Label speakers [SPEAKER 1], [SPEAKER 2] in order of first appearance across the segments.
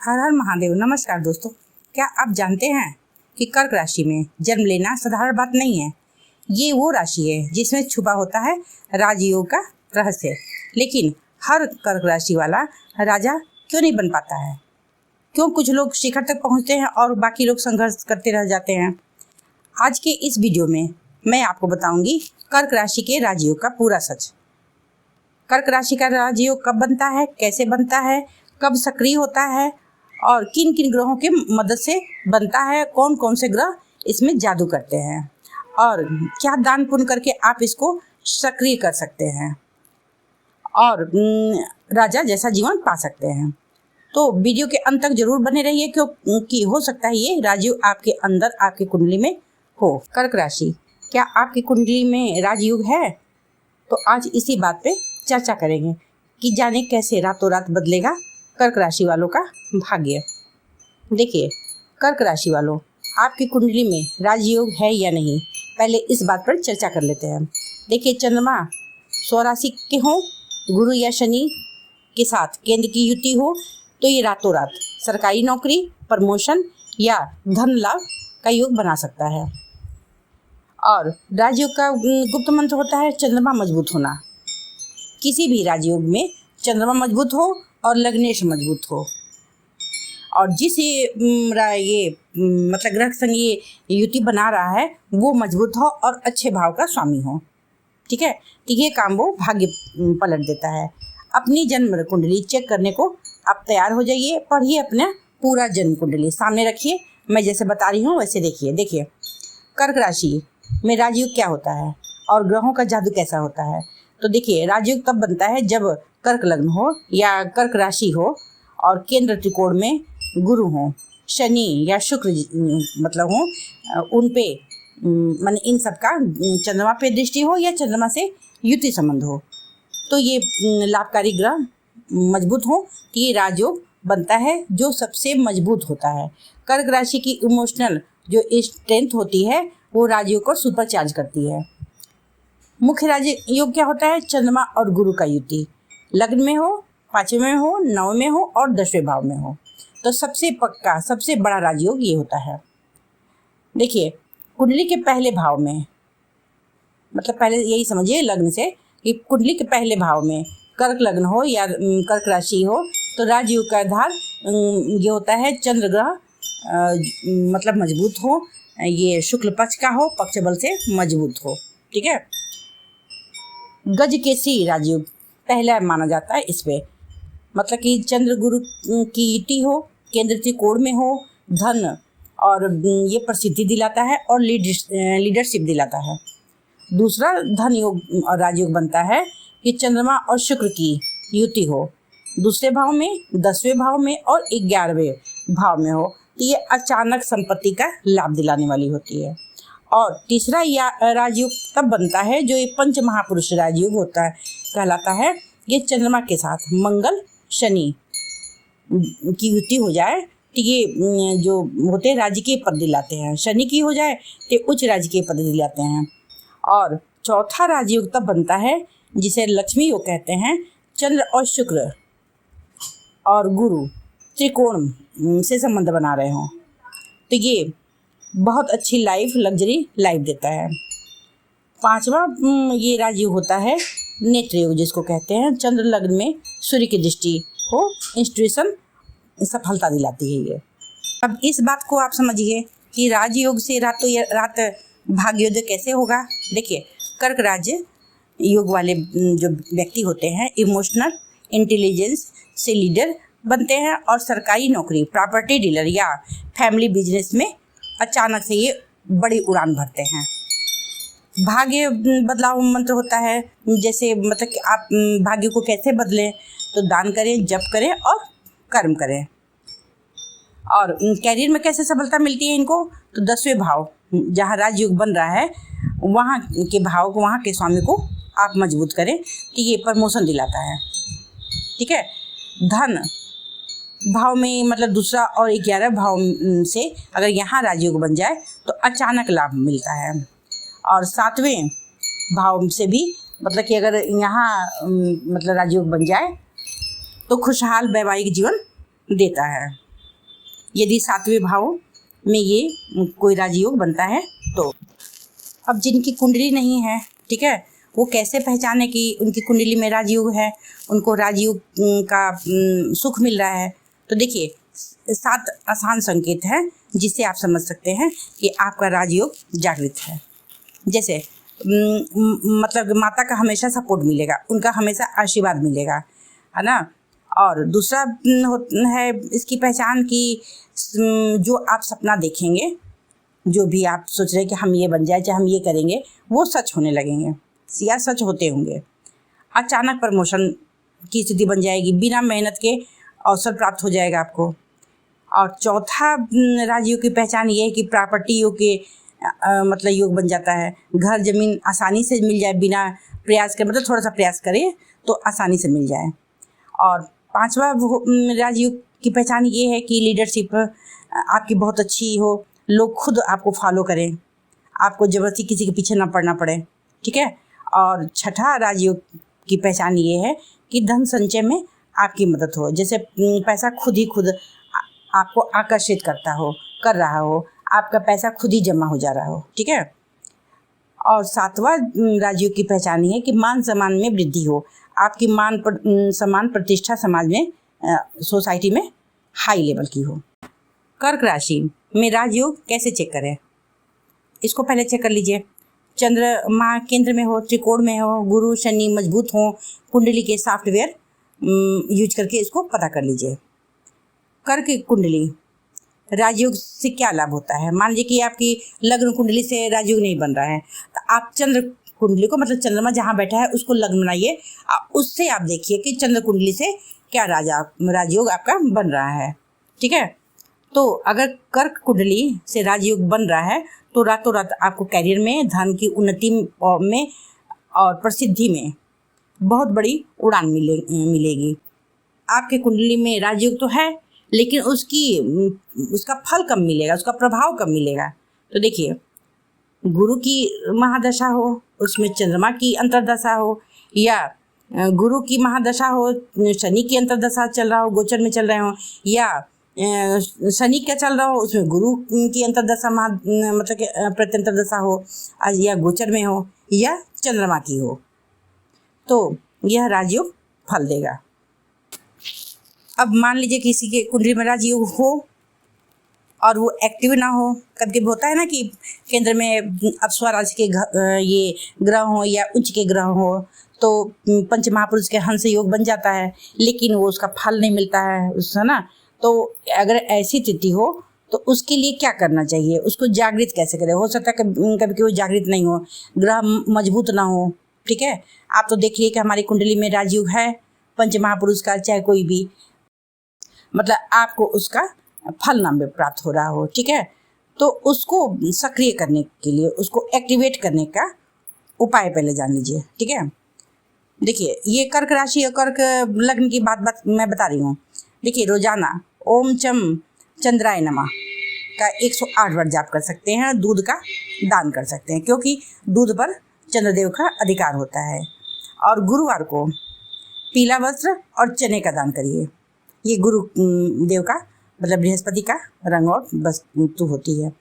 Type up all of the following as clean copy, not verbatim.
[SPEAKER 1] हर हर महादेव। नमस्कार दोस्तों, क्या आप जानते हैं कि कर्क राशि में जन्म लेना साधारण बात नहीं है। ये वो राशि है जिसमें छुपा होता है राजयोग का रहस्य। लेकिन हर कर्क राशि वाला राजा क्यों नहीं बन पाता है? क्यों कुछ लोग शिखर तक पहुंचते हैं और बाकी लोग संघर्ष करते रह जाते हैं? आज के इस वीडियो में मैं आपको बताऊंगी कर्क राशि के राजयोग का पूरा सच। कर्क राशि का राजयोग कब बनता है, कैसे बनता है, कब सक्रिय होता है और किन किन ग्रहों के मदद से बनता है, कौन कौन से ग्रह इसमें जादू करते हैं और क्या दान पुण्य करके आप इसको सक्रिय कर सकते हैं और राजा जैसा जीवन पा सकते हैं। तो वीडियो के अंत तक जरूर बने रहिए, क्योंकि हो सकता है ये राजयोग आपके अंदर, आपकी कुंडली में हो। कर्क राशि, क्या आपकी कुंडली में राजयोग है? तो आज इसी बात पे चर्चा करेंगे कि जाने कैसे रातों रात बदलेगा कर्क राशि वालों का भाग्य। देखिए कर्क राशि वालों, आपकी कुंडली में राजयोग है या नहीं, पहले इस बात पर चर्चा कर लेते हैं। देखिए, चंद्रमा स्वराशि के हो, गुरु या शनि के साथ केंद्र की युति हो तो ये रातों रात सरकारी नौकरी, प्रमोशन या धन लाभ का योग बना सकता है। और राजयोग का गुप्त मंत्र होता है चंद्रमा मजबूत होना। किसी भी राजयोग में चंद्रमा मजबूत हो और लग्नेश मजबूत हो और जिस ये ग्रह संग ये युति बना रहा है वो मजबूत हो और अच्छे भाव का स्वामी हो। ठीक है, तो ये काम वो भाग्य पलट देता है। अपनी जन्म कुंडली चेक करने को आप तैयार हो जाइए, पढ़िए अपना पूरा जन्म कुंडली सामने रखिए, मैं जैसे बता रही हूँ वैसे देखिए कर्क राशि में राजयोग क्या होता है और ग्रहों का जादू कैसा होता है। तो देखिए, राजयोग तब बनता है जब कर्क लग्न हो या कर्क राशि हो और केंद्र त्रिकोण में गुरु हो, शनि या शुक्र हो, उन पे माने इन सब का चंद्रमा पे दृष्टि हो या चंद्रमा से युति संबंध हो, तो ये लाभकारी ग्रह मजबूत हो तो ये राजयोग बनता है जो सबसे मजबूत होता है। कर्क राशि की इमोशनल जो स्ट्रेंथ होती है वो राजयोग को सुपर चार्ज करती है। मुख्य राजयोग क्या होता है? चंद्रमा और गुरु का युति लग्न में हो, 5वें में हो, 9वें में हो और 10वें भाव में हो, तो सबसे पक्का सबसे बड़ा राजयोग ये होता है। देखिए, कुंडली के पहले भाव में, मतलब पहले यही समझिए लग्न से कि कुंडली के पहले भाव में कर्क लग्न हो या कर्क राशि हो तो राजयोग का आधार ये होता है चंद्र ग्रह मजबूत हो, ये शुक्ल पक्ष का हो, पक्ष बल से मजबूत हो। ठीक है, गज केसरी राजयोग पहला माना जाता है इस पे, मतलब कि चंद्र गुरु की युति हो, केंद्र त्रिकोण में हो, धन और ये प्रसिद्धि दिलाता है और लीडरशिप दिलाता है। दूसरा धन योग और राजयोग बनता है कि चंद्रमा और शुक्र की युति हो, दूसरे भाव में, 10वें भाव में और 11वें भाव में हो, तो ये अचानक संपत्ति का लाभ दिलाने वाली होती है। और तीसरा राजयोग तब बनता है जो ये पंच महापुरुष राजयोग होता है, कहलाता है। ये चंद्रमा के साथ मंगल शनि की युति हो जाए तो ये जो होते हैं राजकीय पद दिलाते हैं, शनि की हो जाए तो उच्च राजकीय पद दिलाते हैं। और चौथा राजयोग तब बनता है जिसे लक्ष्मी योग कहते हैं, चंद्र और शुक्र और गुरु त्रिकोण से संबंध बना रहे हों, तो ये बहुत अच्छी लाइफ, लग्जरी लाइफ देता है। 5वां ये राजयोग होता है नेत्र योग, जिसको कहते हैं चंद्र लग्न में सूर्य की दृष्टि हो, इंस्टीट्यूशन सफलता दिलाती है ये। अब इस बात को आप समझिए कि राजयोग से रातों रात भाग्योदय कैसे होगा। देखिए, कर्क राज्य योग वाले जो व्यक्ति होते हैं इमोशनल इंटेलिजेंस से लीडर बनते हैं और सरकारी नौकरी, प्रॉपर्टी डीलर या फैमिली बिजनेस में अचानक से ये बड़ी उड़ान भरते हैं। भाग्य बदलाव मंत्र होता है, जैसे कि आप भाग्य को कैसे बदलें, तो दान करें, जप करें और कर्म करें। और कैरियर में कैसे सफलता मिलती है इनको, तो 10वें भाव जहाँ राजयोग बन रहा है वहाँ के भाव को, वहाँ के स्वामी को आप मजबूत करें तो ये प्रमोशन दिलाता है। ठीक है, धन भाव में दूसरा और 11 भाव से अगर यहाँ राजयोग बन जाए तो अचानक लाभ मिलता है। और 7वें भाव से भी कि अगर यहाँ राजयोग बन जाए तो खुशहाल वैवाहिक जीवन देता है। यदि 7वें भाव में ये कोई राजयोग बनता है तो। अब जिनकी कुंडली नहीं है, ठीक है, वो कैसे पहचाने कि उनकी कुंडली में राजयोग है, उनको राजयोग का सुख मिल रहा है? तो देखिए 7 आसान संकेत हैं जिससे आप समझ सकते हैं कि आपका राजयोग जागृत है। जैसे मतलब माता का हमेशा सपोर्ट मिलेगा, उनका हमेशा आशीर्वाद मिलेगा, है ना। और दूसरा है इसकी पहचान कि जो आप सपना देखेंगे, जो भी आप सोच रहे हैं कि हम ये बन जाए, चाहे हम ये करेंगे, वो सच होने लगेंगे या सच होते होंगे। अचानक प्रमोशन की स्थिति बन जाएगी, बिना मेहनत के अवसर प्राप्त हो जाएगा आपको। और चौथा राजयोग की पहचान ये है कि प्रॉपर्टी योग के मतलब योग बन जाता है। घर जमीन आसानी से मिल जाए, बिना प्रयास के, मतलब थोड़ा सा प्रयास करें तो आसानी से मिल जाए। और 5वां राजयोग की पहचान ये है कि लीडरशिप आपकी बहुत अच्छी हो, लोग खुद आपको फॉलो करें, आपको ज़बरदस्ती किसी के पीछे ना पड़ना पड़े, ठीक है। और 6ठा राजयोग की पहचान ये है कि धन संचय में आपकी मदद हो, जैसे पैसा खुद ही खुद आपको आकर्षित कर रहा हो, आपका पैसा खुद ही जमा हो जा रहा हो, ठीक है। और 7वां राजयोग की पहचान ये है कि मान सम्मान में वृद्धि हो, आपकी सम्मान प्रतिष्ठा समाज में, सोसाइटी में हाई लेवल की हो। कर्क राशि में राजयोग कैसे चेक करें? इसको पहले चेक कर लीजिए। चंद्रमा केंद्र में हो, त्रिकोण में हो, गुरु शनि मजबूत हो, कुंडली के सॉफ्टवेयर यूज करके इसको पता कर लीजिए। कर्क कुंडली राजयोग से क्या लाभ होता है? मान लीजिए कि आपकी लग्न कुंडली से राजयोग नहीं बन रहा है, तो आप चंद्र कुंडली को, मतलब चंद्रमा जहाँ बैठा है उसको लग्न बनाइए, उससे आप देखिए कि चंद्र कुंडली से क्या राजयोग आपका बन रहा है, ठीक है। तो अगर कर्क कुंडली से राजयोग बन रहा है तो रातों रात आपको करियर में, धन की उन्नति में और प्रसिद्धि में बहुत बड़ी उड़ान मिलेगी। आपके कुंडली में राजयोग तो है, लेकिन उसका फल कम मिलेगा, उसका प्रभाव कम मिलेगा। तो देखिए, गुरु की महादशा हो, उसमें चंद्रमा की अंतर्दशा हो, या गुरु की महादशा हो, शनि की अंतर्दशा चल रहा हो, गोचर में चल रहे हो, या शनि क्या चल रहा हो, उसमें गुरु की अंतर्दशा मतलब कि प्रत्यंतरदशा हो, या गोचर में हो, या चंद्रमा की हो, तो यह राजयोग फल देगा। अब मान लीजिए किसी के कुंडली में राजयोग हो और वो एक्टिव ना हो, कभी कभी होता है ना कि केंद्र में अप्सरा राशि के ये ग्रह हो या उच्च के ग्रह हो, तो पंच महापुरुष के हंस योग बन जाता है, लेकिन वो उसका फल नहीं मिलता है, है ना। तो अगर ऐसी स्थिति हो तो उसके लिए क्या करना चाहिए? उसको जागृत कैसे करें? हो सकता है कभी कभी वो जागृत नहीं हो, ग्रह मजबूत ना हो, ठीक है। आप तो देखिए कि हमारी कुंडली में राजयोग है पंच महापुरुष का, चाहे कोई भी, मतलब आपको उसका फल ना प्राप्त हो रहा हो, ठीक है। तो उसको सक्रिय करने के लिए, उसको एक्टिवेट करने का उपाय पहले जान लीजिए, ठीक है। देखिए, ये कर्क राशि और कर्क लग्न की बात मैं बता रही हूँ। देखिए, रोजाना ओम चम चंद्राय नमः का 108 बार जाप कर सकते हैं, दूध का दान कर सकते हैं, क्योंकि दूध पर चंद्रदेव का अधिकार होता है। और गुरुवार को पीला वस्त्र और चने का दान करिए, ये गुरु देव का, मतलब बृहस्पति का रंग और वस्तु होती है।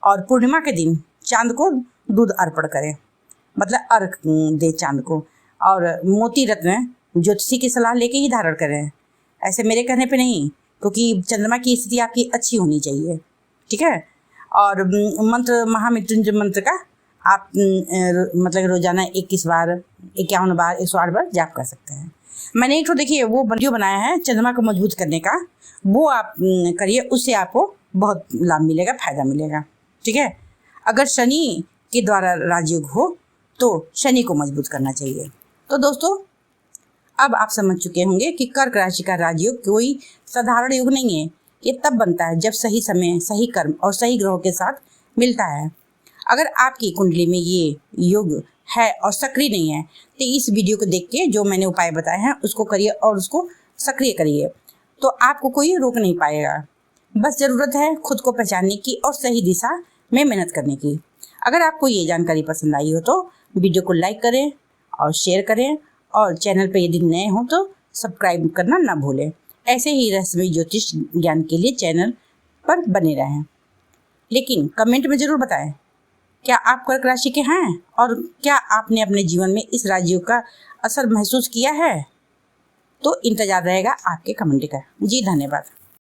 [SPEAKER 1] और पूर्णिमा के दिन चांद को दूध अर्पण करें, मतलब अर्घ दे चांद को। और मोती रत्न ज्योतिषी की सलाह लेके ही धारण करें, ऐसे मेरे कहने पे नहीं, क्योंकि चंद्रमा की स्थिति आपकी अच्छी होनी चाहिए, ठीक है। और मंत्र, महामृत्युंजय मंत्र का आप मतलब रोजाना 21 बार, 51 बार, 108 बार जाप कर सकते हैं। मैंने एक तो देखिए वो वीडियो बनाया है चंद्रमा को मजबूत करने का, वो आप करिए, उससे आपको बहुत लाभ मिलेगा, फायदा मिलेगा, ठीक है। अगर शनि के द्वारा राजयोग हो तो शनि को मजबूत करना चाहिए। तो दोस्तों, अब आप समझ चुके होंगे कि कर्क राशि का राजयोग कोई साधारण योग नहीं है, ये तब बनता है जब सही समय, सही कर्म और सही ग्रहों के साथ मिलता है। अगर आपकी कुंडली में ये योग है और सक्रिय नहीं है तो इस वीडियो को देख के जो मैंने उपाय बताए हैं उसको करिए और उसको सक्रिय करिए, तो आपको कोई रोक नहीं पाएगा। बस ज़रूरत है खुद को पहचानने की और सही दिशा में मेहनत करने की। अगर आपको ये जानकारी पसंद आई हो तो वीडियो को लाइक करें और शेयर करें, और चैनल पर यदि नए हों तो सब्सक्राइब करना ना भूलें। ऐसे ही रहस्यमयी ज्योतिष ज्ञान के लिए चैनल पर बने रहें। लेकिन कमेंट में ज़रूर बताएं, क्या आप कर्क राशि के हैं और क्या आपने अपने जीवन में इस राजयोग का असर महसूस किया है? तो इंतज़ार रहेगा आपके कमेंट का। जी धन्यवाद।